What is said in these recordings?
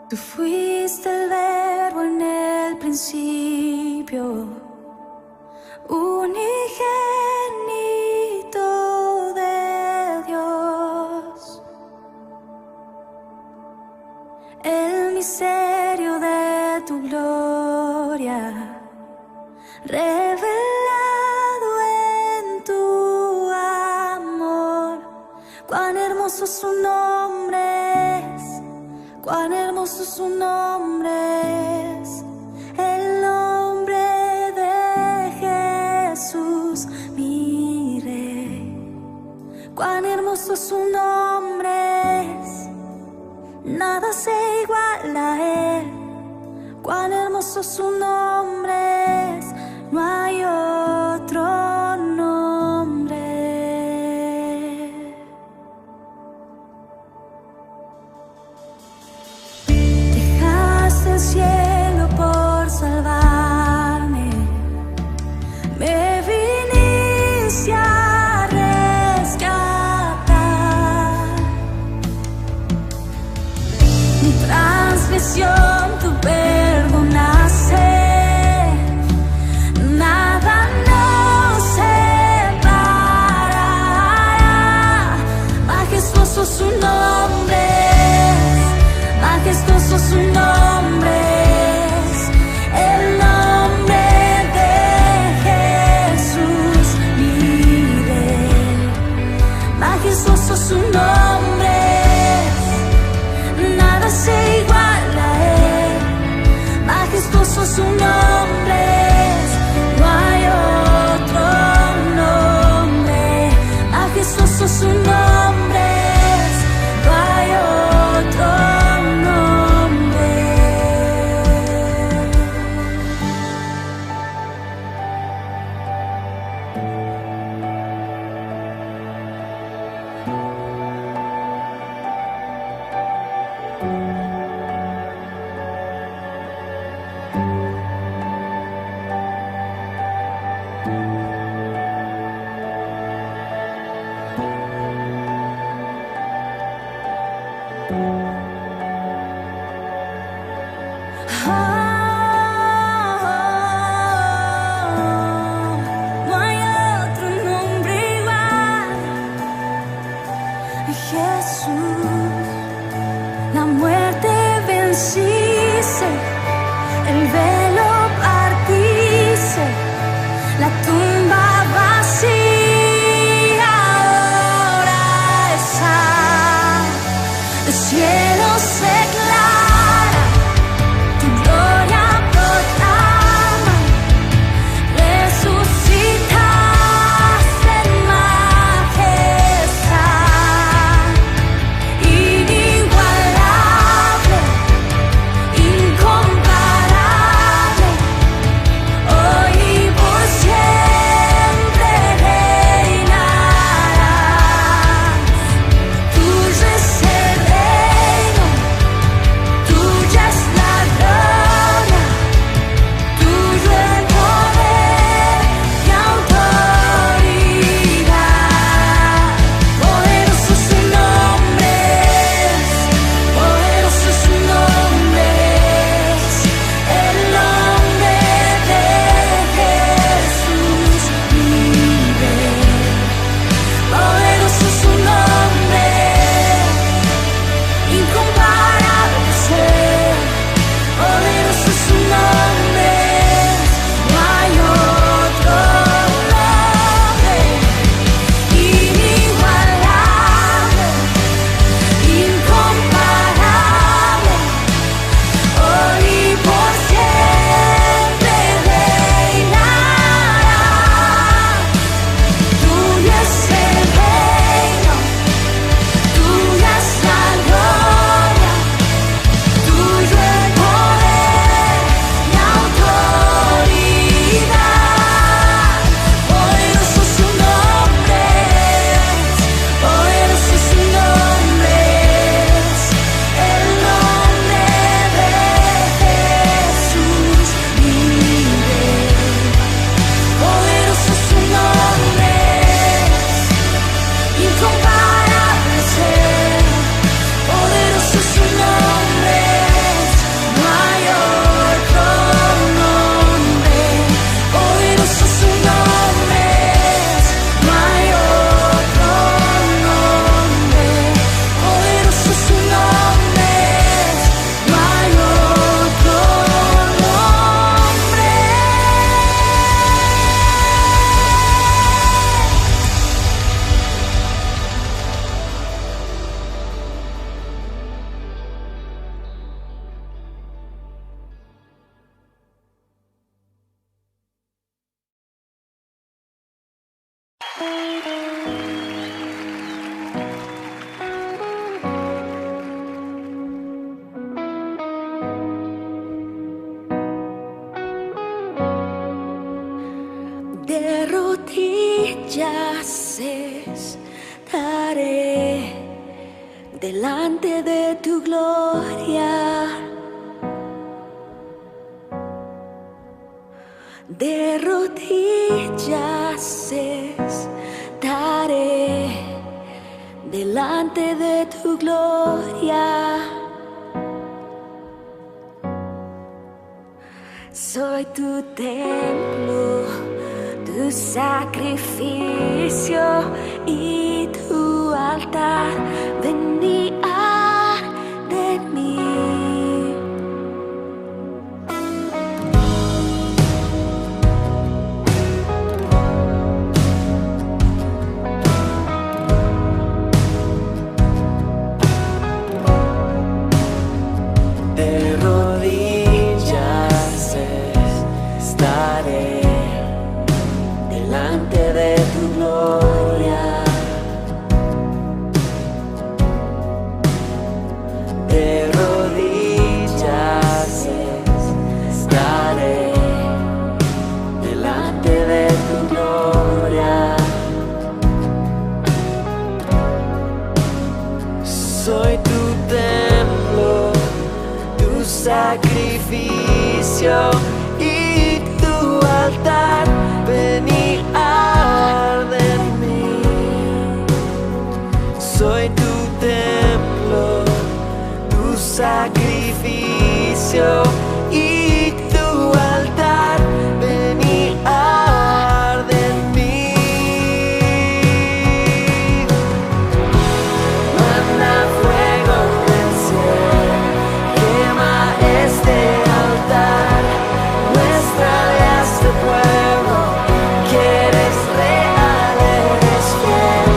Tú fuiste el verbo en el principio, unigénito de Dios. El misterio de tu gloria, revelado en tu amor. Cuán hermoso su nombre es, cuán hermoso su nombre es, el nombre de Jesús, mi Rey. Cuán hermoso su nombre es, nada se iguala a él. Cuán hermoso su nombre es, no hay otro nombre. Dejaste el cielo por salvarme, me viniste a rescatar. Mi transgresión tú perdonaste, nada nos separará. Majestuoso su nombre es, majestuoso su nombre es, el nombre de Jesús, mi Rey. Majestuoso su nombre es, nada se iguala a él. Majestuoso su nombre es, no hay otro nombre. Majestuoso su nombre es, no hay otro nombre. No hay otro nombre igual. Jesús, la muerte venciste, el velo partiste, la tumba vacía ahora está. El cielo se aclara, tu gloria proclama, resucitas en majestad, inigualable, incomparable. De rodillas estaré delante de tu gloria. De rodillas estaré delante de tu gloria. Soy tu templo, tu sacrificio y tu altar. Ven y arde en mí. De rodillas estaré delante de tu gloria. De rodillas estaré delante de tu gloria. Soy tu templo, tu sacrificio y tu altar. Ven y arde en mí. Soy tu templo, tu sacrificio y tu altar. Ven y arde en mí. Manda fuego del cielo, quema este altar. Muéstrale a este pueblo que eres real, eres fiel.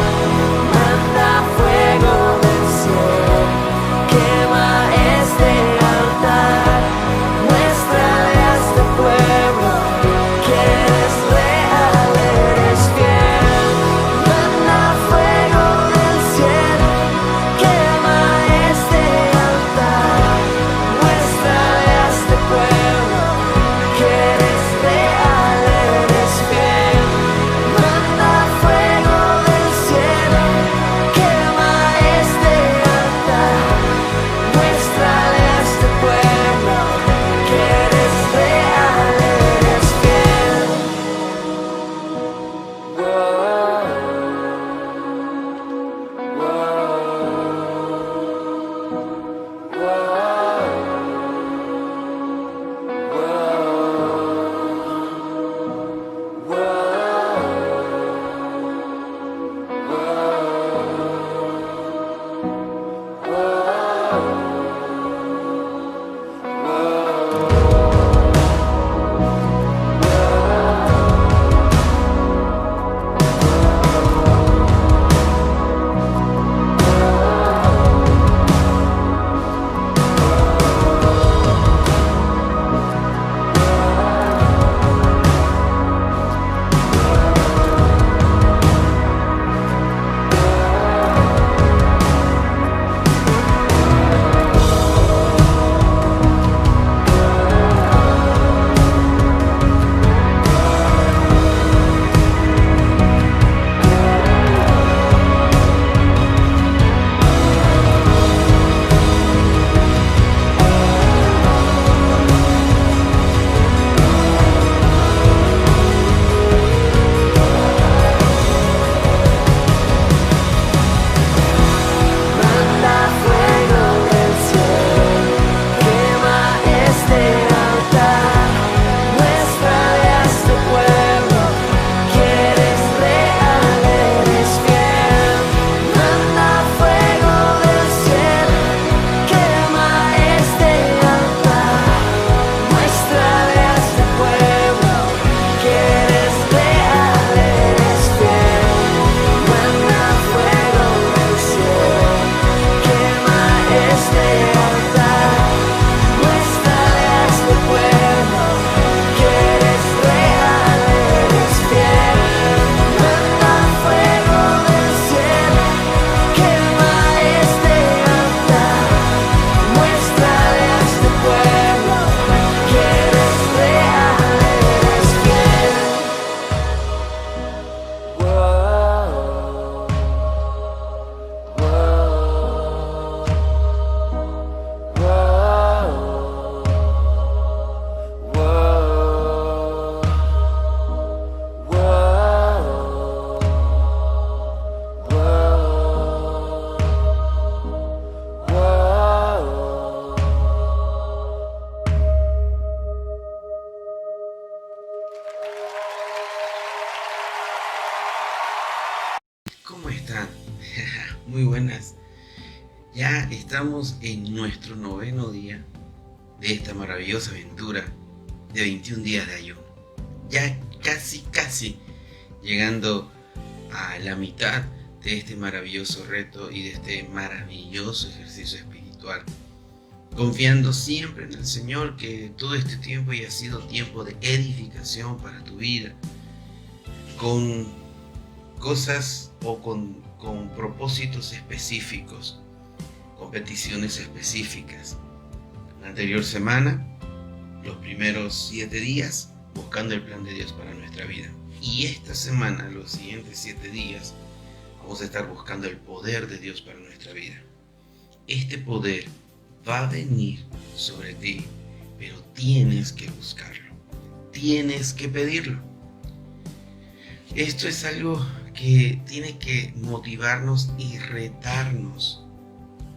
Manda fuego del cielo, quema este altar. Muy buenas. Ya estamos en nuestro 9º día de esta maravillosa aventura de 21 días de ayuno. Ya casi llegando a la mitad de este maravilloso reto y de este maravilloso ejercicio espiritual. Confiando siempre en el Señor, que todo este tiempo haya sido tiempo de edificación para tu vida, con cosas o con propósitos específicos, con peticiones específicas. La anterior semana, los primeros 7 días, buscando el plan de Dios para nuestra vida. Y esta semana, los siguientes 7 días, vamos a estar buscando el poder de Dios para nuestra vida. Este poder va a venir sobre ti, pero tienes que buscarlo, tienes que pedirlo. Esto es algo que tiene que motivarnos y retarnos.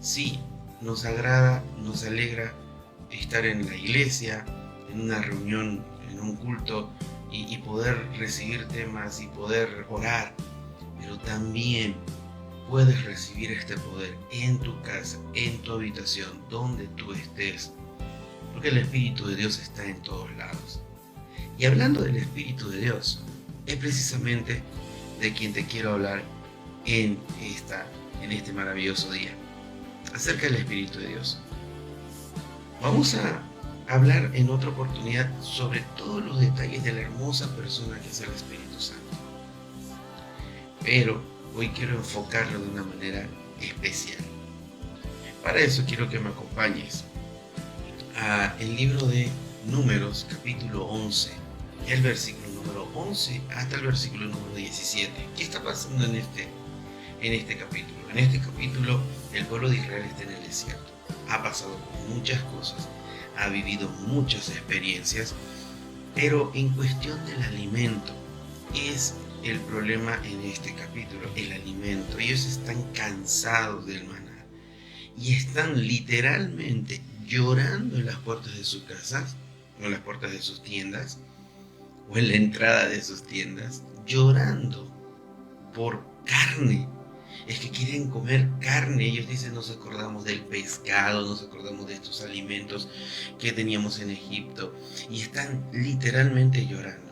Sí, nos agrada, nos alegra estar en la iglesia, en una reunión, en un culto y poder recibir temas y poder orar, pero también puedes recibir este poder en tu casa, en tu habitación, donde tú estés, porque el Espíritu de Dios está en todos lados. Y hablando del Espíritu de Dios, es precisamente de quien te quiero hablar en este maravilloso día, acerca del Espíritu de Dios. Vamos a hablar en otra oportunidad sobre todos los detalles de la hermosa persona que es el Espíritu Santo. Pero hoy quiero enfocarlo de una manera especial. Para eso quiero que me acompañes al libro de Números, capítulo 11, el versículo número 11 hasta el versículo número 17. ¿Qué está pasando en este capítulo? En este capítulo el pueblo de Israel está en el desierto. Ha pasado por muchas cosas, ha vivido muchas experiencias, pero en cuestión del alimento es el problema en este capítulo, el alimento. Ellos están cansados del maná y están literalmente llorando en las puertas de sus casas, o en las puertas de sus tiendas, o en la entrada de sus tiendas, llorando por carne. Es que quieren comer carne. Ellos dicen: nos acordamos del pescado, nos acordamos de estos alimentos que teníamos en Egipto, y están literalmente llorando.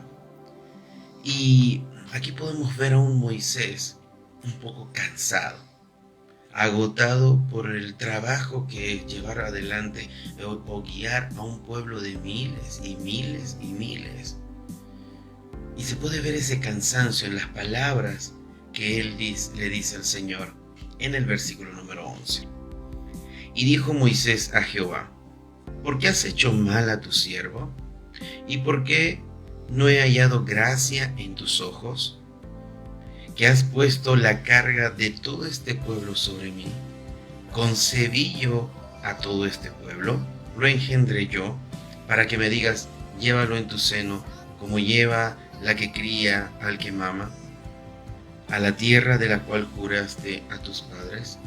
Y aquí podemos ver a un Moisés un poco cansado, agotado por el trabajo que es llevar adelante o guiar a un pueblo de miles y miles y miles. Y se puede ver ese cansancio en las palabras que él le dice al Señor en el versículo número 11. Y dijo Moisés a Jehová: ¿por qué has hecho mal a tu siervo? ¿Y por qué no he hallado gracia en tus ojos? Que has puesto la carga de todo este pueblo sobre mí. ¿Concebí yo a todo este pueblo? ¿Lo engendré yo? Para que me digas: llévalo en tu seno, como lleva la que cría al que mama, a la tierra de la cual juraste a tus padres.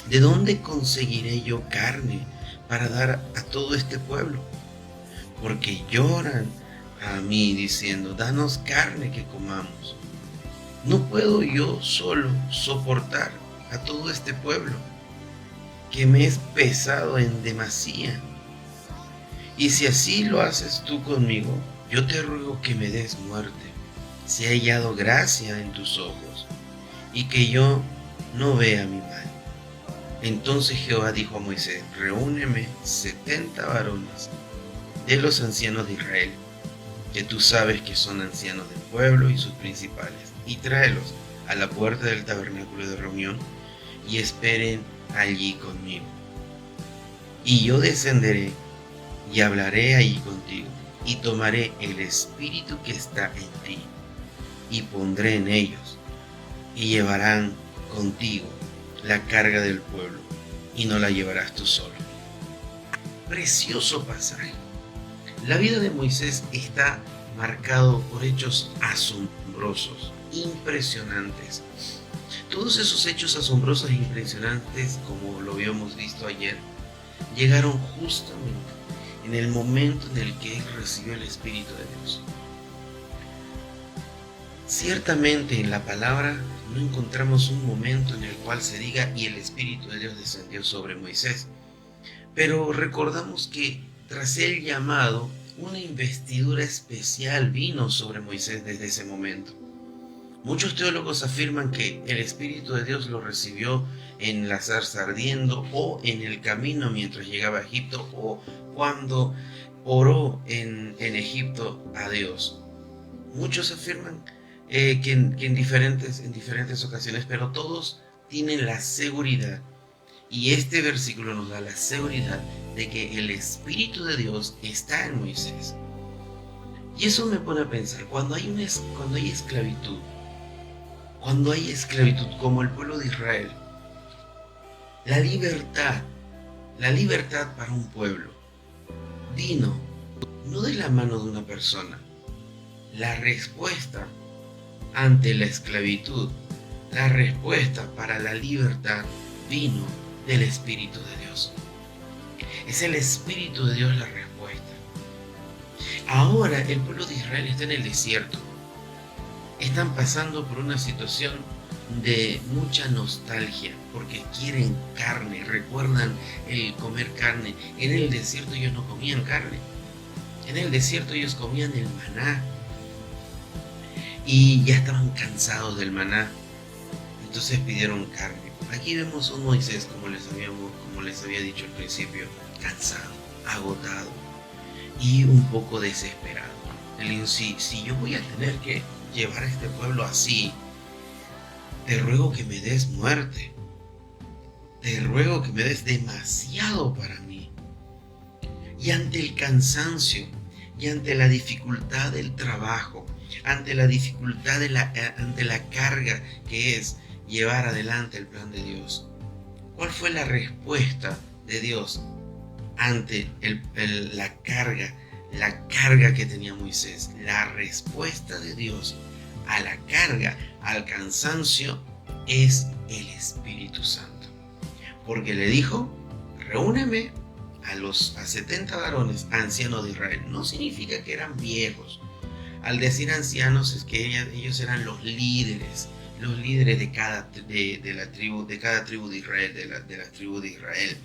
¿De dónde conseguiré yo carne para dar a todo este pueblo? Porque lloran a mí diciendo: danos carne que comamos. ¿No puedo yo solo soportar a todo este pueblo, que me es pesado en demasía? Y si así lo haces tú conmigo, yo te ruego que me des muerte, si he hallado gracia en tus ojos, y que yo no vea mi mal. Entonces Jehová dijo a Moisés: reúneme 70 varones de los ancianos de Israel, que tú sabes que son ancianos del pueblo y sus principales, y tráelos a la puerta del tabernáculo de reunión, y esperen allí conmigo. Y yo descenderé y hablaré allí contigo, y tomaré el espíritu que está en ti, y pondré en ellos, y llevarán contigo la carga del pueblo, y no la llevarás tú solo. Precioso pasaje. La vida de Moisés está marcado por hechos asombrosos, impresionantes. Todos esos hechos asombrosos e impresionantes, como lo habíamos visto ayer, llegaron justamente en el momento en el que él recibió el Espíritu de Dios. Ciertamente en la palabra no encontramos un momento en el cual se diga y el Espíritu de Dios descendió sobre Moisés. Pero recordamos que tras el llamado, una investidura especial vino sobre Moisés desde ese momento. Muchos teólogos afirman que el Espíritu de Dios lo recibió en la zarza ardiendo o en el camino mientras llegaba a Egipto o cuando oró en Egipto a Dios. Muchos afirman que en diferentes ocasiones, pero todos tienen la seguridad, y este versículo nos da la seguridad de que el Espíritu de Dios está en Moisés. Y eso me pone a pensar, cuando hay esclavitud, como el pueblo de Israel, la libertad para un pueblo vino no de la mano de una persona. La respuesta ante la esclavitud, la respuesta para la libertad vino del Espíritu de Dios. Es el Espíritu de Dios la respuesta. Ahora el pueblo de Israel está en el desierto. Están pasando por una situación de mucha nostalgia porque quieren carne, recuerdan el comer carne. En el desierto ellos no comían carne. En el desierto ellos comían el maná y ya estaban cansados del maná. Entonces pidieron carne. Aquí vemos un Moisés, como les había dicho al principio, cansado, agotado y un poco desesperado. Él dice, si yo voy a tener que llevar a este pueblo así, te ruego que me des muerte. Te ruego que me des demasiado para mí. Y ante el cansancio, y ante la dificultad del trabajo, ante la dificultad ante la carga que es llevar adelante el plan de Dios, ¿cuál fue la respuesta de Dios ante la carga que tenía Moisés? La respuesta de Dios a la carga, al cansancio, es el Espíritu Santo. Porque le dijo, reúneme a 70 varones, ancianos de Israel. No significa que eran viejos. Al decir ancianos es que ellos eran los líderes de cada tribu de Israel, de la tribu de Israel.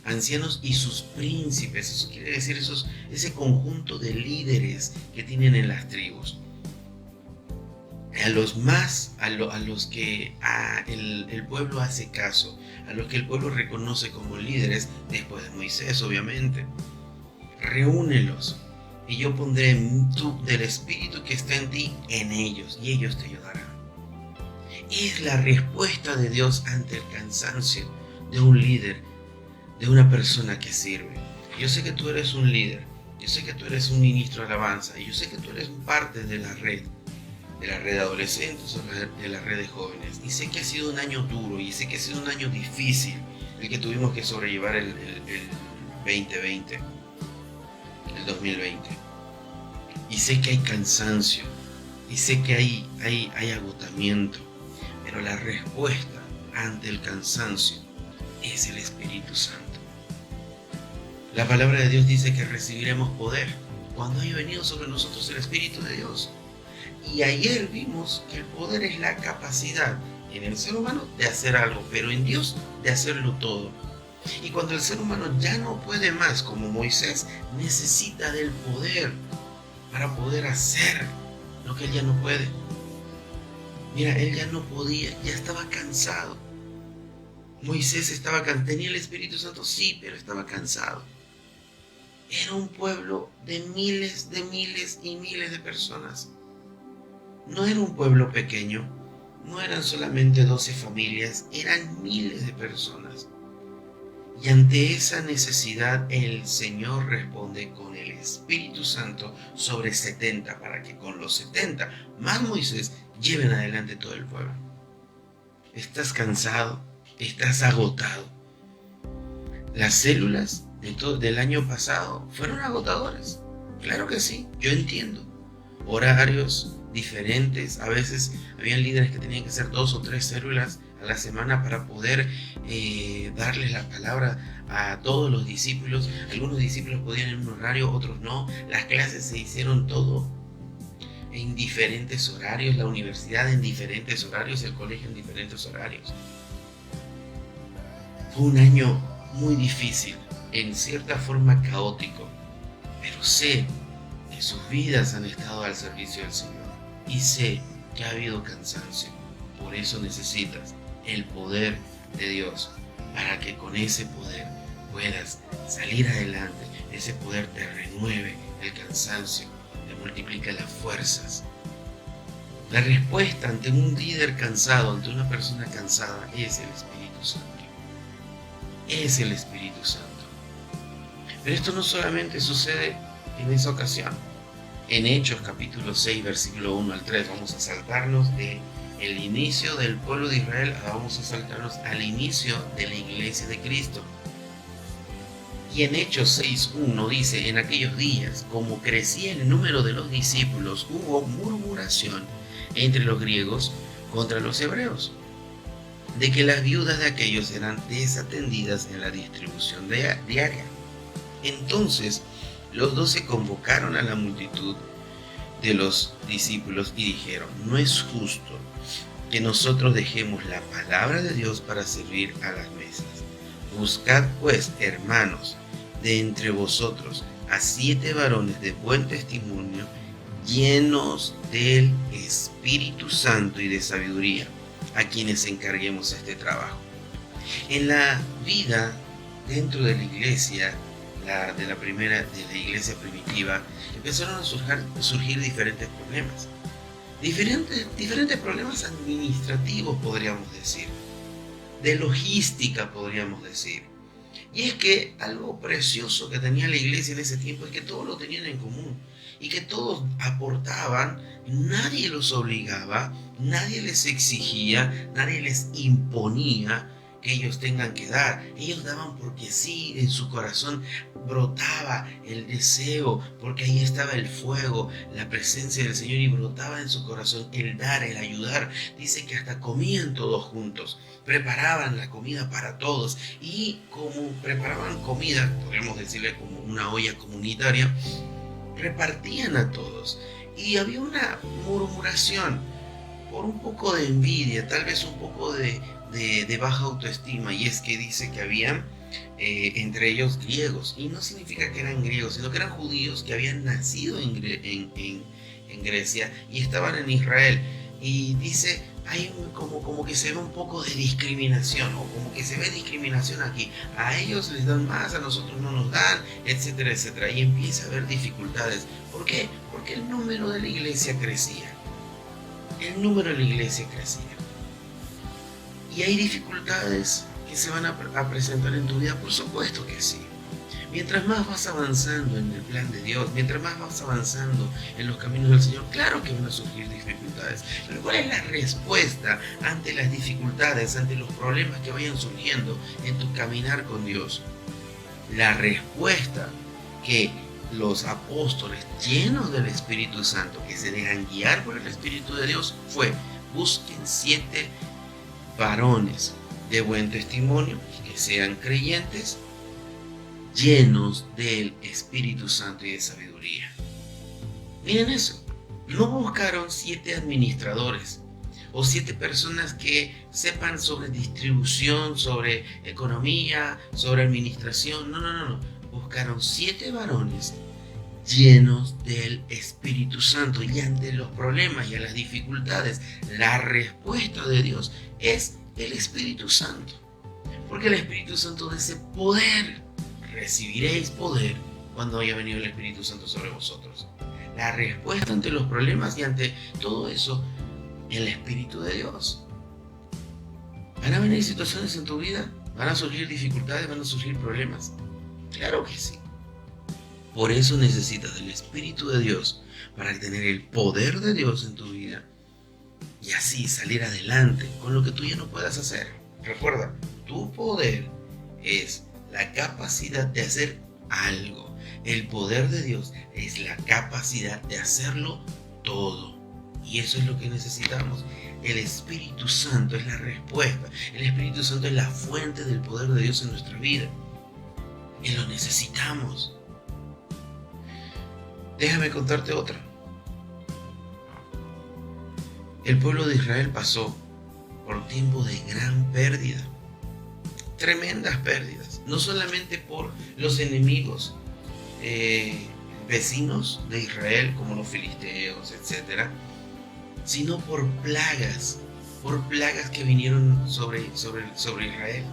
Ancianos y sus príncipes, eso quiere decir ese conjunto de líderes que tienen en las tribus. A los que el puebbo hace caso, a los que el pueblo reconoce como líderes, después de Moisés, obviamente. Reúnelos, y yo pondré del Espíritu que está en ti en ellos, y ellos te ayudarán. Es la respuesta de Dios ante el cansancio de un líder, de una persona que sirve. Yo sé que tú eres un líder, yo sé que tú eres un ministro de alabanza, y yo sé que tú eres parte de la red de adolescentes o de la red de jóvenes. Y sé que ha sido un año duro, y sé que ha sido un año difícil el que tuvimos que sobrellevar el 2020, el 2020. Y sé que hay cansancio, y sé que hay agotamiento, pero la respuesta ante el cansancio es el Espíritu Santo. La palabra de Dios dice que recibiremos poder cuando haya venido sobre nosotros el Espíritu de Dios. Y ayer vimos que el poder es la capacidad en el ser humano de hacer algo, pero en Dios de hacerlo todo. Y cuando el ser humano ya no puede más, como Moisés, necesita del poder para poder hacer lo que él ya no puede. Mira, él ya no podía, ya estaba cansado. Moisés tenía el Espíritu Santo, sí, pero estaba cansado. Era un pueblo de miles y miles de personas. No era un pueblo pequeño, no eran solamente 12 familias, eran miles de personas. Y ante esa necesidad el Señor responde con el Espíritu Santo sobre 70, para que con los 70 más Moisés lleven adelante todo el pueblo. ¿Estás cansado? ¿Estás agotado? Las células del año pasado fueron agotadoras. Claro que sí, yo entiendo. Horarios diferentes, a veces habían líderes que tenían que hacer 2 o 3 células a la semana para poder darles la palabra a todos los discípulos. Algunos discípulos podían en un horario, otros no. Las clases se hicieron todo en diferentes horarios, la universidad en diferentes horarios, el colegio en diferentes horarios. Fue un año muy difícil, en cierta forma caótico, pero sé que sus vidas han estado al servicio del Señor y sé que ha habido cansancio. Por eso necesitas el poder de Dios, para que con ese poder puedas salir adelante. Ese poder te renueve el cansancio, te multiplica las fuerzas. La respuesta ante un líder cansado, ante una persona cansada, es el Espíritu Santo. Es el Espíritu Santo. Pero esto no solamente sucede en esa ocasión. En Hechos capítulo 6, versículo 1 al 3, vamos a saltarnos de el inicio del pueblo de Israel, vamos a saltarnos al inicio de la iglesia de Cristo. Y en Hechos 6:1 dice: en aquellos días, como crecía el número de los discípulos, hubo murmuración entre los griegos contra los hebreos, de que las viudas de aquellos eran desatendidas en la distribución diaria. Entonces los 12 convocaron a la multitud de los discípulos y dijeron: no es justo que nosotros dejemos la palabra de Dios para servir a las mesas. Buscad pues, hermanos, de entre vosotros a 7 varones de buen testimonio, llenos del Espíritu Santo y de sabiduría, a quienes encarguemos este trabajo. En la vida dentro de la iglesia, de la iglesia primitiva, empezaron a surgir diferentes problemas. Diferentes problemas administrativos, podríamos decir, de logística, podríamos decir. Y es que algo precioso que tenía la iglesia en ese tiempo es que todos lo tenían en común y que todos aportaban, nadie los obligaba, nadie les exigía, nadie les imponía que ellos tengan que dar. Ellos daban porque sí, en su corazón brotaba el deseo, porque ahí estaba el fuego, la presencia del Señor, y brotaba en su corazón el dar, el ayudar. Dice que hasta comían todos juntos, preparaban la comida para todos, y como preparaban comida, podríamos decirle como una olla comunitaria, repartían a todos. Y había una murmuración por un poco de envidia, tal vez un poco de baja autoestima, y es que dice que habían entre ellos griegos, y no significa que eran griegos, sino que eran judíos que habían nacido en Grecia y estaban en Israel. Y dice, hay como que se ve un poco de discriminación, o como que se ve discriminación aquí. A ellos les dan más, a nosotros no nos dan, etcétera, etcétera. Y empieza a haber dificultades. ¿Por qué? Porque el número de la iglesia crecía. El número de la iglesia crecía. ¿Y hay dificultades que se van a presentar en tu vida? Por supuesto que sí. Mientras más vas avanzando en el plan de Dios, mientras más vas avanzando en los caminos del Señor, claro que van a surgir dificultades. Pero ¿cuál es la respuesta ante las dificultades, ante los problemas que vayan surgiendo en tu caminar con Dios? La respuesta que los apóstoles llenos del Espíritu Santo, que se dejan guiar por el Espíritu de Dios, fue: busquen 7 varones de buen testimonio, que sean creyentes, llenos del Espíritu Santo y de sabiduría. Miren eso, no buscaron 7 administradores o 7 personas que sepan sobre distribución, sobre economía, sobre administración. No. Buscaron 7 varones llenos del Espíritu Santo, y ante los problemas y a las dificultades, la respuesta de Dios es el Espíritu Santo. Porque el Espíritu Santo dice: poder, recibiréis poder cuando haya venido el Espíritu Santo sobre vosotros. La respuesta ante los problemas y ante todo eso, el Espíritu de Dios. ¿Van a venir situaciones en tu vida? ¿Van a surgir dificultades? ¿Van a surgir problemas? Claro que sí. Por eso necesitas del Espíritu de Dios, para tener el poder de Dios en tu vida y así salir adelante con lo que tú ya no puedas hacer. Recuerda, tu poder es la capacidad de hacer algo. El poder de Dios es la capacidad de hacerlo todo. Y eso es lo que necesitamos. El Espíritu Santo es la respuesta. El Espíritu Santo es la fuente del poder de Dios en nuestra vida. Y lo necesitamos. Déjame contarte otra. el pueblo de Israel pasó por tiempos de gran pérdida, tremendas pérdidas, no solamente por los enemigos vecinos de Israel, como los filisteos, etc., sino por plagas que vinieron sobre Israel,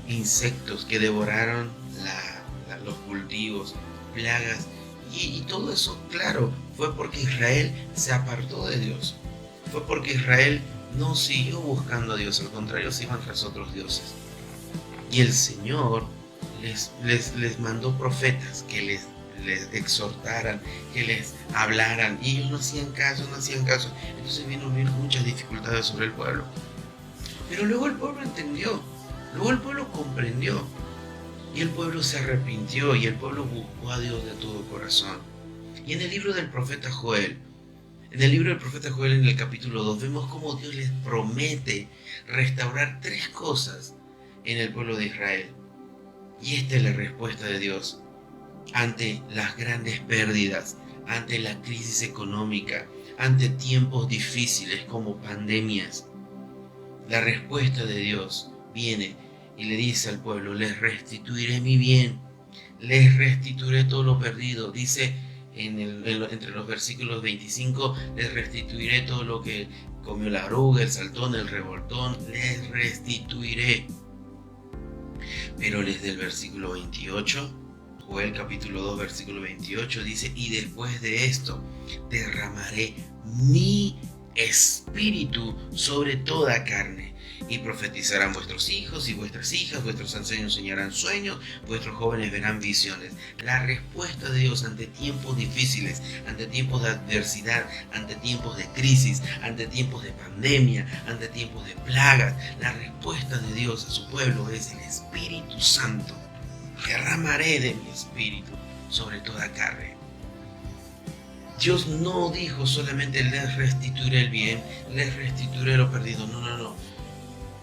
insectos que devoraron los cultivos, plagas, y todo eso, claro, fue porque Israel se apartó de Dios, fue porque Israel no siguió buscando a Dios, al contrario, se iban tras otros dioses. Y el Señor les mandó profetas que les exhortaran, que les hablaran, y ellos no hacían caso. Entonces vino muchas dificultades sobre el pueblo. Pero luego el pueblo entendió, luego el pueblo comprendió, y el pueblo se arrepintió, y el pueblo buscó a Dios de todo corazón. Y en el libro del profeta Joel, en el capítulo 2, vemos cómo Dios les promete restaurar 3 cosas en el pueblo de Israel. Y esta es la respuesta de Dios ante las grandes pérdidas, ante la crisis económica, ante tiempos difíciles como pandemias. La respuesta de Dios viene y le dice al pueblo: les restituiré mi bien, les restituiré todo lo perdido. Dice entre los versículos 25, les restituiré todo lo que comió la oruga, el saltón, el revoltón, les restituiré. Pero desde el versículo 28, Joel capítulo 2 versículo 28 dice: y después de esto derramaré mi espíritu sobre toda carne, y profetizarán vuestros hijos y vuestras hijas, vuestros ancianos soñarán sueños, vuestros jóvenes verán visiones. La respuesta de Dios ante tiempos difíciles, ante tiempos de adversidad, ante tiempos de crisis, ante tiempos de pandemia, ante tiempos de plagas, la respuesta de Dios a su pueblo es el Espíritu Santo. Derramaré de mi espíritu sobre toda carne. Dios no dijo solamente: les restituiré el bien, les restituiré lo perdido. No.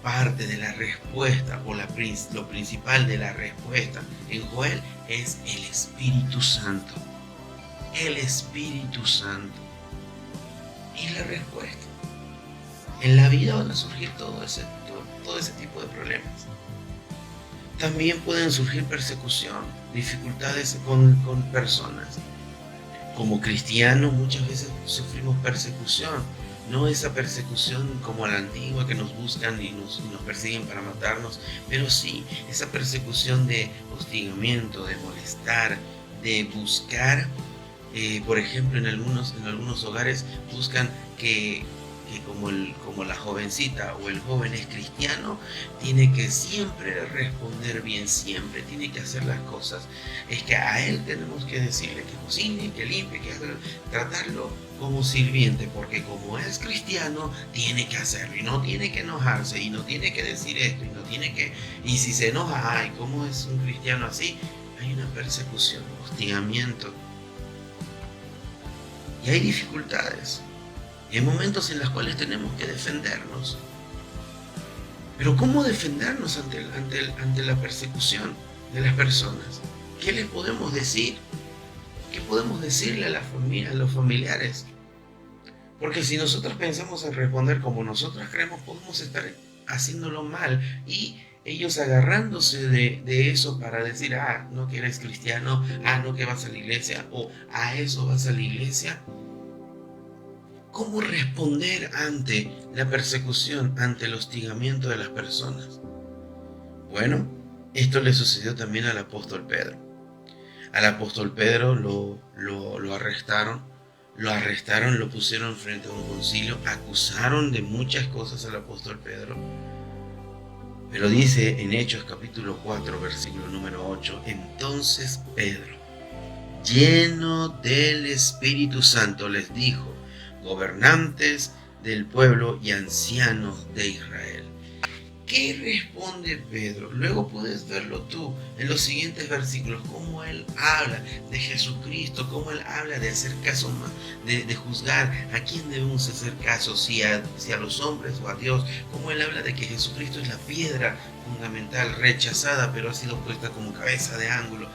Parte de la respuesta, o lo principal de la respuesta en Joel, es el Espíritu Santo. El Espíritu Santo. Y la respuesta. En la vida van a surgir todo ese tipo de problemas. También pueden surgir persecución, dificultades con personas. Como cristianos muchas veces sufrimos persecución. No esa persecución como a la antigua, que nos buscan y nos persiguen para matarnos, pero sí esa persecución de hostigamiento, de molestar, de buscar. Por ejemplo, en algunos hogares buscan que como la jovencita o el joven es cristiano, tiene que siempre responder bien, siempre tiene que hacer las cosas. Es que a él tenemos que decirle que cocine, que limpie, que haga, tratarlo como sirviente, porque como es cristiano, tiene que hacerlo, y no tiene que enojarse, y no tiene que decir esto, y si se enoja, ay, ¿cómo es un cristiano así? Hay una persecución, hostigamiento, y hay dificultades. Y hay momentos en los cuales tenemos que defendernos. Pero ¿cómo defendernos ante la persecución de las personas? ¿Qué les podemos decir? ¿Qué podemos decirle a la familia, a los familiares? Porque si nosotros pensamos en responder como nosotros creemos, podemos estar haciéndolo mal, y ellos agarrándose de eso para decir: no que eres cristiano, no que vas a la iglesia, o a eso vas a la iglesia. ¿Cómo responder ante la persecución, ante el hostigamiento de las personas? Bueno, esto le sucedió también al apóstol Pedro. Al apóstol Pedro lo arrestaron, lo pusieron frente a un concilio, acusaron de muchas cosas al apóstol Pedro. Pero dice en Hechos capítulo 4, versículo número 8, entonces Pedro, lleno del Espíritu Santo, les dijo: gobernantes del pueblo y ancianos de Israel. ¿Qué responde Pedro? Luego puedes verlo tú en los siguientes versículos, cómo él habla de Jesucristo, cómo él habla de hacer caso, de juzgar a quién debemos hacer caso, si a los hombres o a Dios, cómo él habla de que Jesucristo es la piedra fundamental, rechazada, pero ha sido puesta como cabeza de ángulo.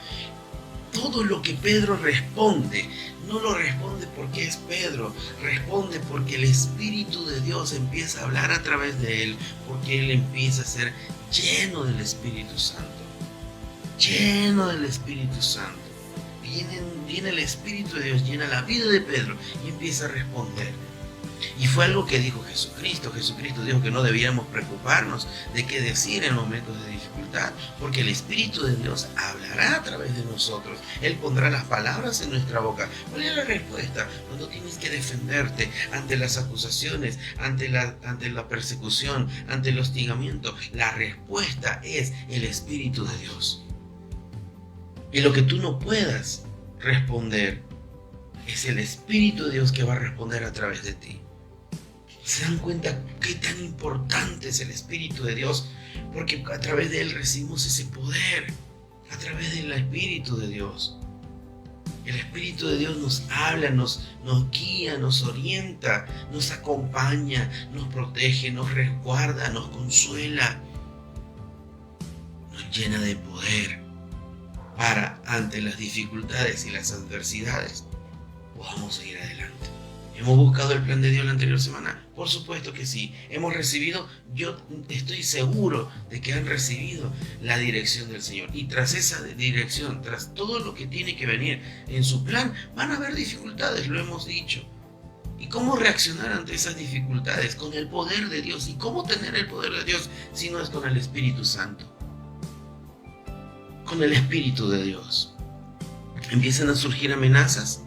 todo lo que Pedro responde, no lo responde porque es Pedro, responde porque el Espíritu de Dios empieza a hablar a través de él, porque él empieza a ser lleno del Espíritu Santo. Lleno del Espíritu Santo. Viene el Espíritu de Dios, llena la vida de Pedro y empieza a responder. Y fue algo que dijo Jesucristo. Jesucristo dijo que no debíamos preocuparnos de qué decir en momentos de dificultad, porque el Espíritu de Dios hablará a través de nosotros. Él pondrá las palabras en nuestra boca. ¿Cuál es la respuesta? Cuando tienes que defenderte ante las acusaciones, ante la persecución, ante el hostigamiento, la respuesta es el Espíritu de Dios. Y lo que tú no puedas responder, es el Espíritu de Dios que va a responder a través de ti. ¿Se dan cuenta qué tan importante es el Espíritu de Dios? Porque a través de él recibimos ese poder, a través del Espíritu de Dios. El Espíritu de Dios nos habla, nos guía, nos orienta, nos acompaña, nos protege, nos resguarda, nos consuela, nos llena de poder para, ante las dificultades y las adversidades, podamos seguir adelante. ¿Hemos buscado el plan de Dios la anterior semana? Por supuesto que sí. ¿Hemos recibido? Yo estoy seguro de que han recibido la dirección del Señor. Y tras esa dirección, tras todo lo que tiene que venir en su plan, van a haber dificultades, lo hemos dicho. ¿Y cómo reaccionar ante esas dificultades? Con el poder de Dios. ¿Y cómo tener el poder de Dios si no es con el Espíritu Santo? Con el Espíritu de Dios. Empiezan a surgir amenazas.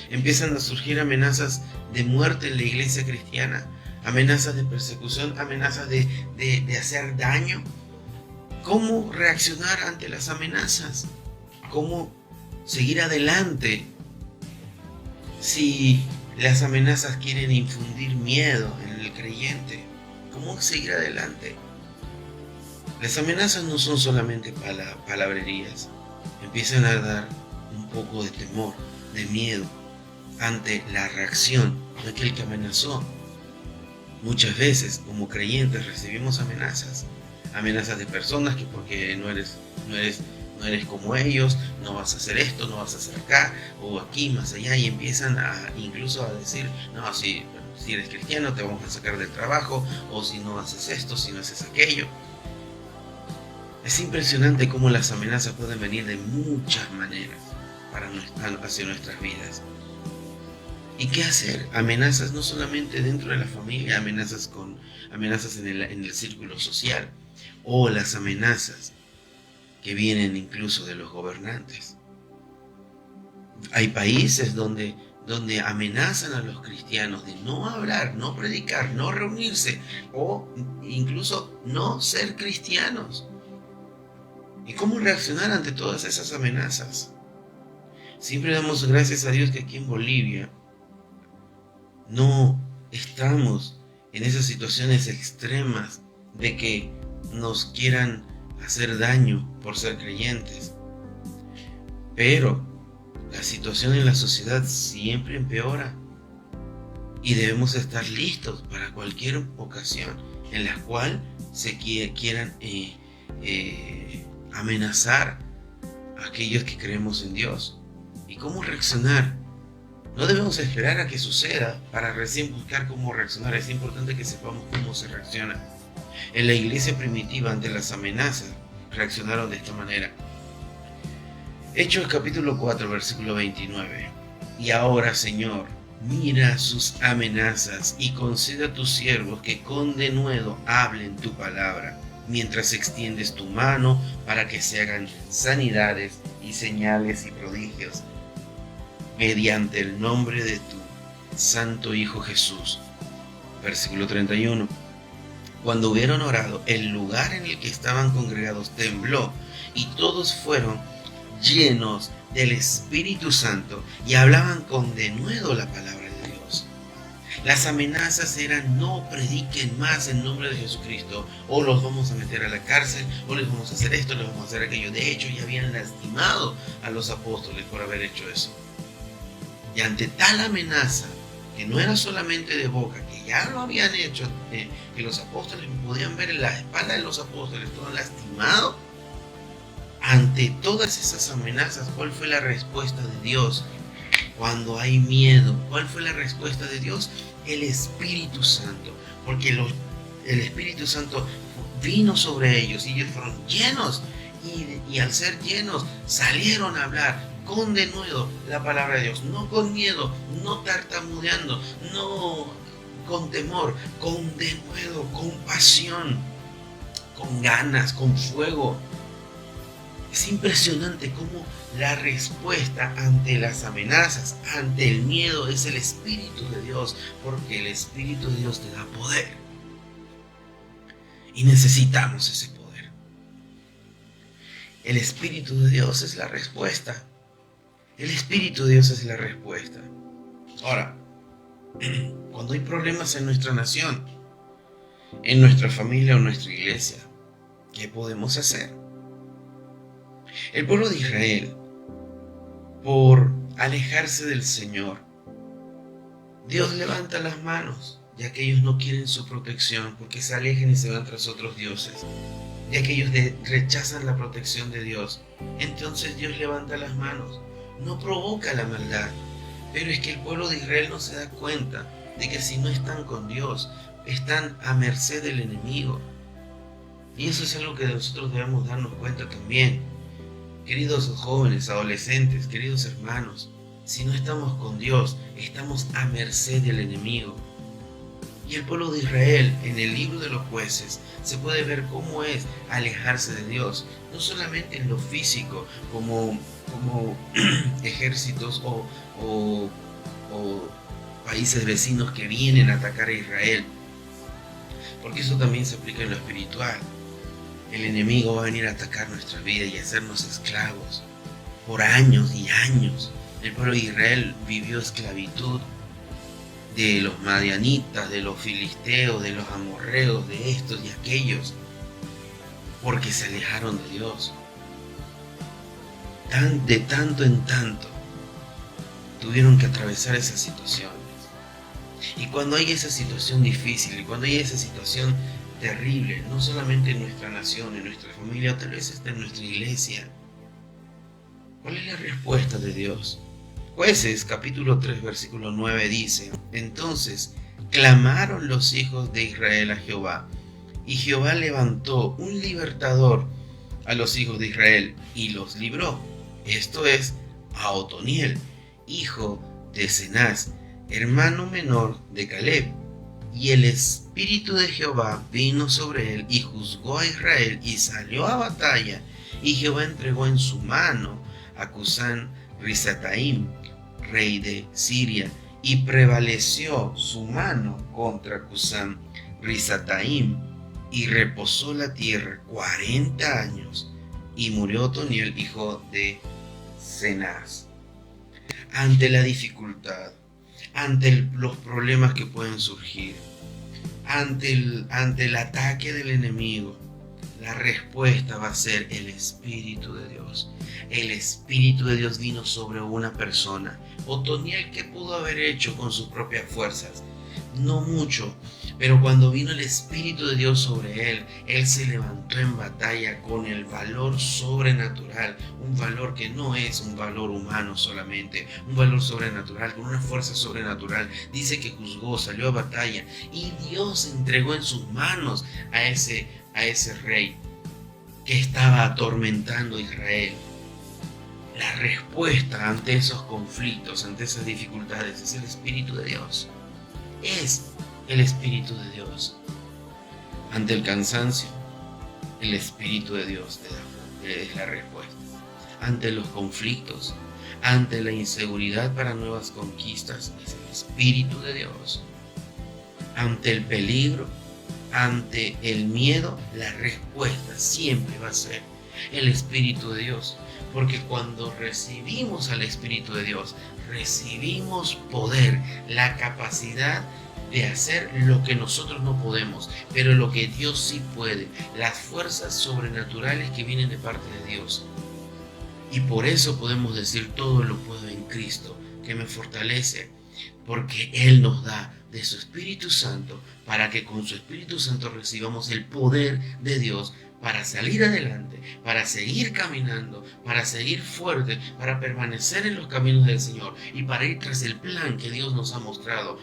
Empiezan a surgir amenazas de muerte en la iglesia cristiana, amenazas de persecución, amenazas de hacer daño. ¿Cómo reaccionar ante las amenazas? ¿Cómo seguir adelante si las amenazas quieren infundir miedo en el creyente? ¿Cómo seguir adelante? Las amenazas no son solamente palabrerías, empiezan a dar un poco de temor, de miedo ante la reacción de aquel que amenazó. Muchas veces como creyentes recibimos amenazas de personas que porque no eres como ellos, no vas a hacer esto, no vas a hacer acá o aquí, más allá, y empiezan incluso a decir, no, si eres cristiano te vamos a sacar del trabajo, o si no haces esto, si no haces aquello. Es impresionante cómo las amenazas pueden venir de muchas maneras hacia nuestras vidas. ¿Y qué hacer? Amenazas no solamente dentro de la familia, amenazas en el círculo social, o las amenazas que vienen incluso de los gobernantes. Hay países donde amenazan a los cristianos de no hablar, no predicar, no reunirse, o incluso no ser cristianos. ¿Y cómo reaccionar ante todas esas amenazas? Siempre damos gracias a Dios que aquí en Bolivia no estamos en esas situaciones extremas de que nos quieran hacer daño por ser creyentes. Pero la situación en la sociedad siempre empeora y debemos estar listos para cualquier ocasión en la cual se quieran amenazar a aquellos que creemos en Dios. ¿Y cómo reaccionar? No debemos esperar a que suceda para recién buscar cómo reaccionar. Es importante que sepamos cómo se reacciona. En la iglesia primitiva, ante las amenazas, reaccionaron de esta manera. Hechos capítulo 4, versículo 29. Y ahora, Señor, mira sus amenazas y concede a tus siervos que con denuedo hablen tu palabra, mientras extiendes tu mano para que se hagan sanidades y señales y prodigios mediante el nombre de tu Santo Hijo Jesús. Versículo 31. Cuando hubieron orado, el lugar en el que estaban congregados tembló y todos fueron llenos del Espíritu Santo y hablaban con denuedo la palabra de Dios. Las amenazas eran: no prediquen más en nombre de Jesucristo, o los vamos a meter a la cárcel, o les vamos a hacer esto, les vamos a hacer aquello. De hecho, ya habían lastimado a los apóstoles por haber hecho eso. Y ante tal amenaza, que no era solamente de boca, que ya lo habían hecho, que los apóstoles podían ver en la espalda de los apóstoles todo lastimado, ante todas esas amenazas, ¿cuál fue la respuesta de Dios? Cuando hay miedo, ¿cuál fue la respuesta de Dios? El Espíritu Santo, porque el Espíritu Santo vino sobre ellos y ellos fueron llenos, y al ser llenos salieron a hablar con denuedo la palabra de Dios, no con miedo, no tartamudeando, no con temor, con denuedo, con pasión, con ganas, con fuego. Es impresionante cómo la respuesta ante las amenazas, ante el miedo, es el Espíritu de Dios, porque el Espíritu de Dios te da poder. Y necesitamos ese poder. El Espíritu de Dios es la respuesta. El Espíritu de Dios es la respuesta. Ahora, cuando hay problemas en nuestra nación, en nuestra familia o en nuestra iglesia, ¿qué podemos hacer? El pueblo de Israel, por alejarse del Señor, Dios levanta las manos, ya que ellos no quieren su protección, porque se alejan y se van tras otros dioses, ya que ellos rechazan la protección de Dios. Entonces Dios levanta las manos, no provoca la maldad, pero es que el pueblo de Israel no se da cuenta de que si no están con Dios, están a merced del enemigo. Y eso es algo que nosotros debemos darnos cuenta también. Queridos jóvenes, adolescentes, queridos hermanos, si no estamos con Dios, estamos a merced del enemigo. Y el pueblo de Israel, en el libro de los jueces, se puede ver cómo es alejarse de Dios, no solamente en lo físico, como ejércitos o países vecinos que vienen a atacar a Israel, porque eso también se aplica en lo espiritual. El enemigo va a venir a atacar nuestra vida y hacernos esclavos por años y años. El pueblo de Israel vivió esclavitud de los madianitas, de los filisteos, de los amorreos, de estos y aquellos, porque se alejaron de Dios. De tanto en tanto tuvieron que atravesar esas situaciones. Y cuando hay esa situación difícil, y cuando hay esa situación terrible, no solamente en nuestra nación, en nuestra familia, o tal vez hasta en nuestra iglesia, ¿cuál es la respuesta de Dios? Jueces capítulo 3 versículo 9 dice: entonces clamaron los hijos de Israel a Jehová, y Jehová levantó un libertador a los hijos de Israel y los libró. Esto es a Otoniel, hijo de Cenaz, hermano menor de Caleb. Y el Espíritu de Jehová vino sobre él y juzgó a Israel y salió a batalla. Y Jehová entregó en su mano a Cusán Risataim, rey de Siria, y prevaleció su mano contra Cusán Risataim, y reposó la tierra 40 años, y murió Otoniel, hijo de Cenaz. Ante la dificultad, ante los problemas que pueden surgir, ante el ataque del enemigo, la respuesta va a ser el Espíritu de Dios. El Espíritu de Dios vino sobre una persona. Otoniel, ¿qué pudo haber hecho con sus propias fuerzas? No mucho, pero cuando vino el Espíritu de Dios sobre él, él se levantó en batalla con el valor sobrenatural, un valor que no es un valor humano solamente, un valor sobrenatural, con una fuerza sobrenatural. Dice que juzgó, salió a batalla, y Dios entregó en sus manos a ese rey que estaba atormentando a Israel. La respuesta ante esos conflictos, ante esas dificultades, es el Espíritu de Dios. Es el Espíritu de Dios. Ante el cansancio, el Espíritu de Dios es la respuesta. Ante los conflictos, ante la inseguridad para nuevas conquistas, es el Espíritu de Dios. Ante el peligro, ante el miedo, la respuesta siempre va a ser el Espíritu de Dios. Porque cuando recibimos al Espíritu de Dios, recibimos poder, la capacidad de hacer lo que nosotros no podemos, pero lo que Dios sí puede, las fuerzas sobrenaturales que vienen de parte de Dios. Y por eso podemos decir: todo lo puedo en Cristo, que me fortalece, porque Él nos da de su Espíritu Santo, para que con su Espíritu Santo recibamos el poder de Dios para salir adelante, para seguir caminando, para seguir fuerte, para permanecer en los caminos del Señor y para ir tras el plan que Dios nos ha mostrado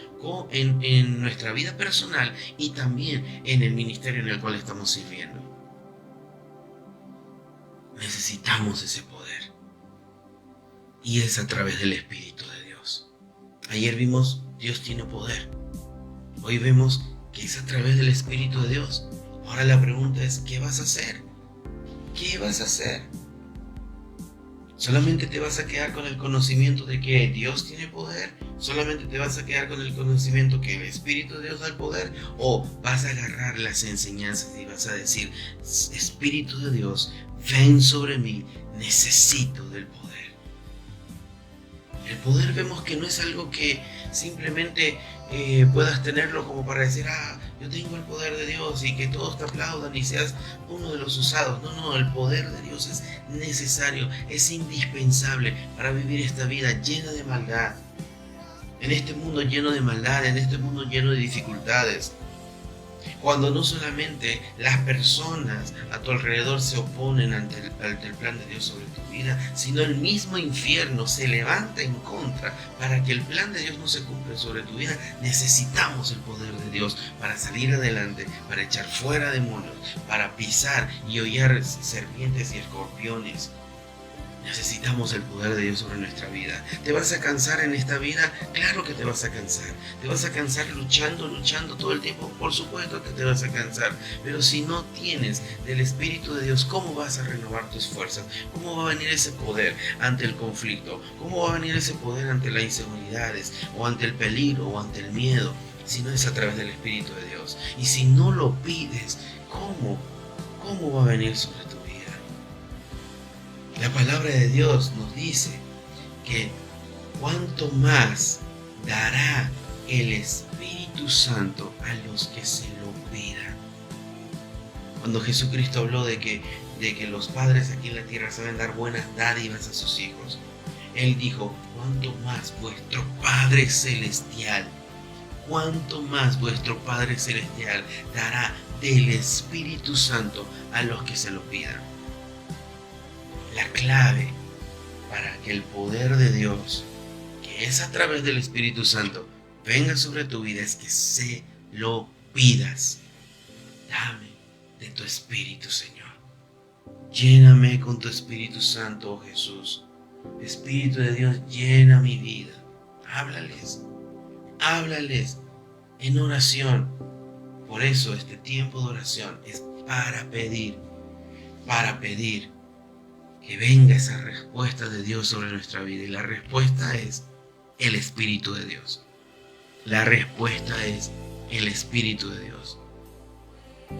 en nuestra vida personal y también en el ministerio en el cual estamos sirviendo. Necesitamos ese poder y es a través del Espíritu de Dios. Ayer vimos Dios tiene poder. Hoy vemos que es a través del Espíritu de Dios. Ahora la pregunta es, ¿qué vas a hacer? ¿Qué vas a hacer? ¿Solamente te vas a quedar con el conocimiento de que Dios tiene poder? ¿Solamente te vas a quedar con el conocimiento que el Espíritu de Dios da el poder? ¿O vas a agarrar las enseñanzas y vas a decir, Espíritu de Dios, ven sobre mí, necesito del poder? El poder vemos que no es algo que simplemente puedas tenerlo como para decir, yo tengo el poder de Dios y que todos te aplaudan y seas uno de los usados. No, el poder de Dios es necesario, es indispensable para vivir esta vida llena de maldad. En este mundo lleno de maldad, en este mundo lleno de dificultades. Cuando no solamente las personas a tu alrededor se oponen ante el plan de Dios sobre tu vida, sino el mismo infierno se levanta en contra para que el plan de Dios no se cumpla sobre tu vida. Necesitamos el poder de Dios para salir adelante, para echar fuera demonios, para pisar y hollar serpientes y escorpiones. Necesitamos el poder de Dios sobre nuestra vida. ¿Te vas a cansar en esta vida? Claro que te vas a cansar. ¿Te vas a cansar luchando todo el tiempo? Por supuesto que te vas a cansar. Pero si no tienes del Espíritu de Dios, ¿cómo vas a renovar tus fuerzas? ¿Cómo va a venir ese poder ante el conflicto? ¿Cómo va a venir ese poder ante las inseguridades? ¿O ante el peligro? ¿O ante el miedo? Si no es a través del Espíritu de Dios. Y si no lo pides, ¿cómo va a venir sobre tu vida? La palabra de Dios nos dice que cuanto más dará el Espíritu Santo a los que se lo pidan. Cuando Jesucristo habló de que los padres aquí en la tierra saben dar buenas dádivas a sus hijos, Él dijo, cuanto más vuestro Padre Celestial, cuanto más vuestro Padre Celestial dará del Espíritu Santo a los que se lo pidan. La clave para que el poder de Dios, que es a través del Espíritu Santo, venga sobre tu vida es que se lo pidas. Dame de tu Espíritu, Señor. Lléname con tu Espíritu Santo, oh Jesús. Espíritu de Dios, llena mi vida. Háblales en oración. Por eso este tiempo de oración es para pedir que venga esa respuesta de Dios sobre nuestra vida. Y la respuesta es el Espíritu de Dios. La respuesta es el Espíritu de Dios.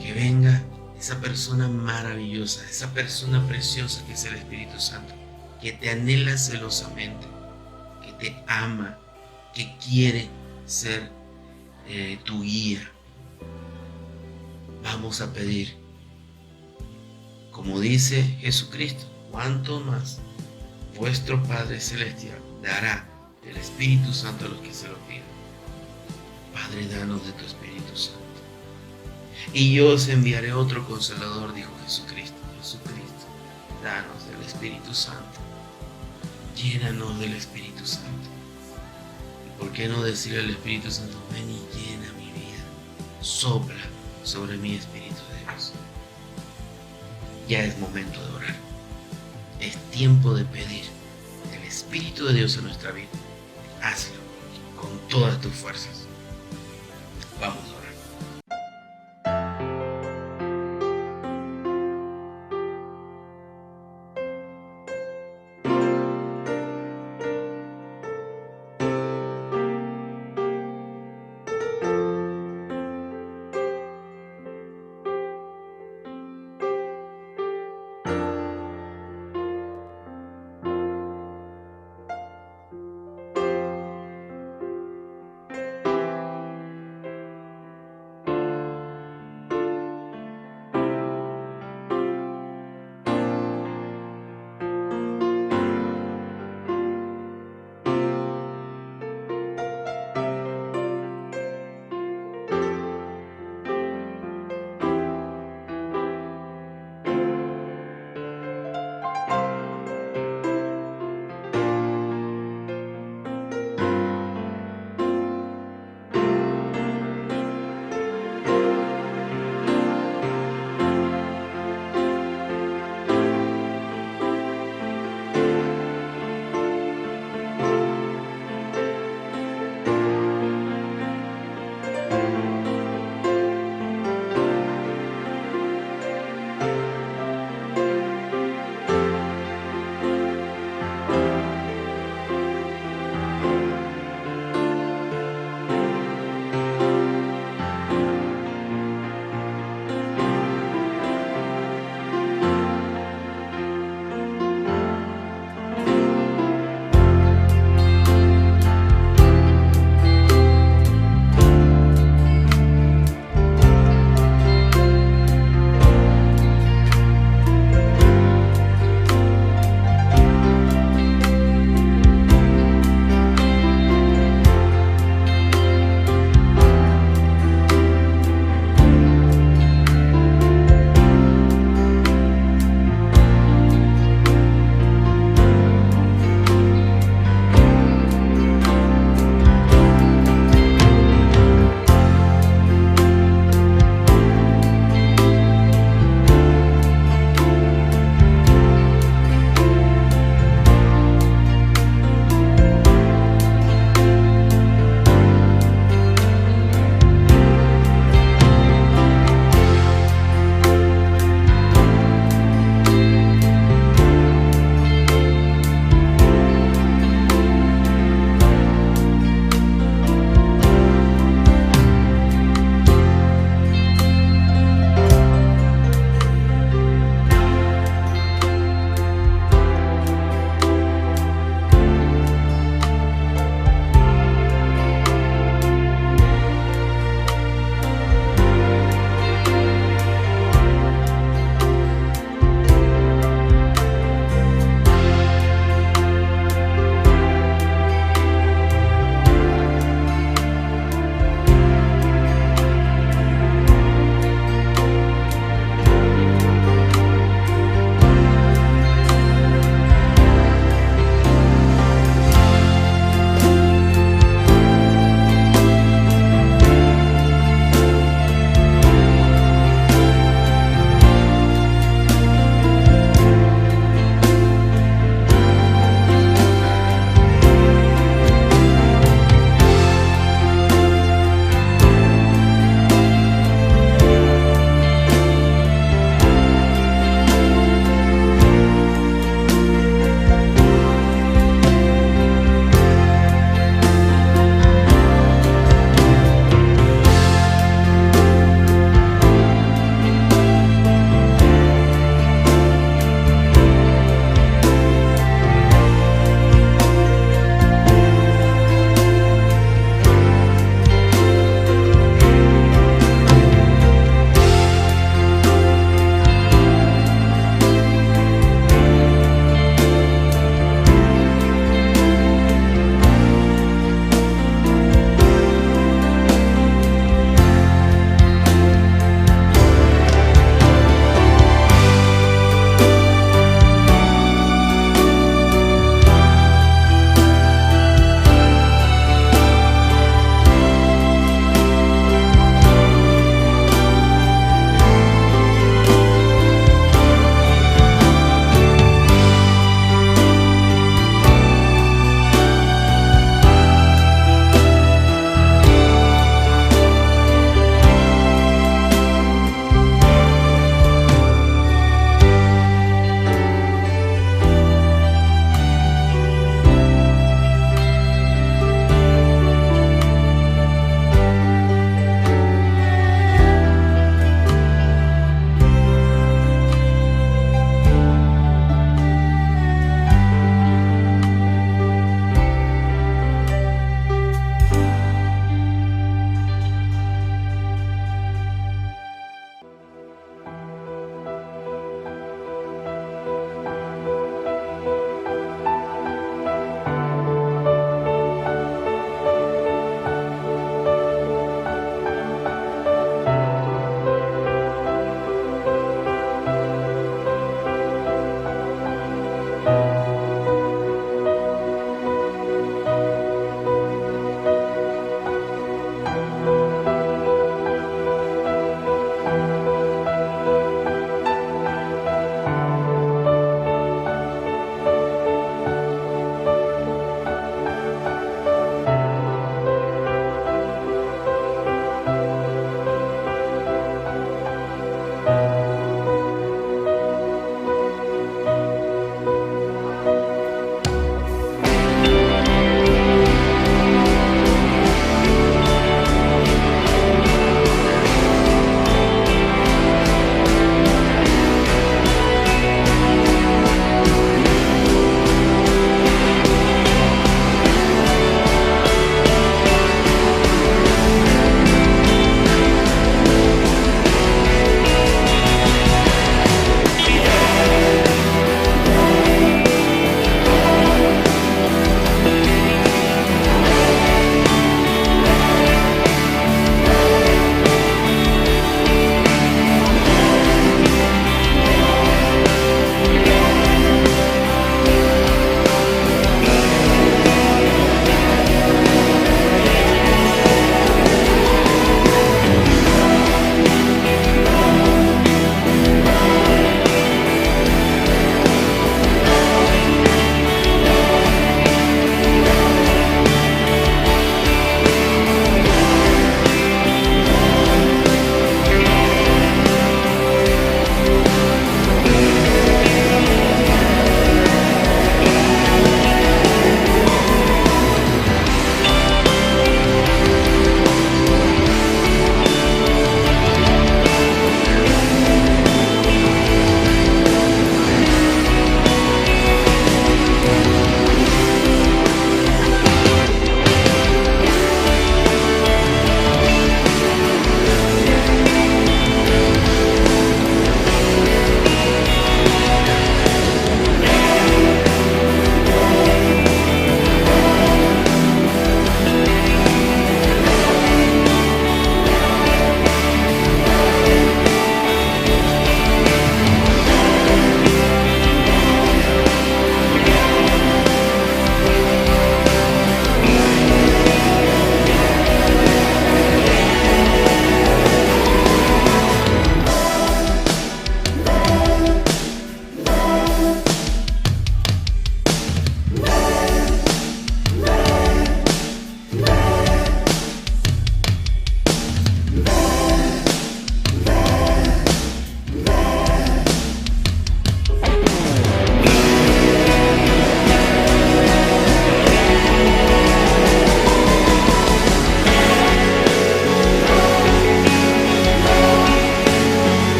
Que venga esa persona maravillosa, esa persona preciosa que es el Espíritu Santo, que te anhela celosamente, que te ama, que quiere ser tu guía. Vamos a pedir, como dice Jesucristo, cuanto más vuestro Padre Celestial dará el Espíritu Santo a los que se lo pidan. Padre, danos de tu Espíritu Santo. Y yo os enviaré otro Consolador, dijo Jesucristo. Jesucristo, danos del Espíritu Santo. Llénanos del Espíritu Santo. ¿Y por qué no decirle al Espíritu Santo, ven y llena mi vida? Sopla sobre mi Espíritu de Dios. Ya es momento de orar. Es tiempo de pedir el Espíritu de Dios en nuestra vida. Hazlo con todas tus fuerzas.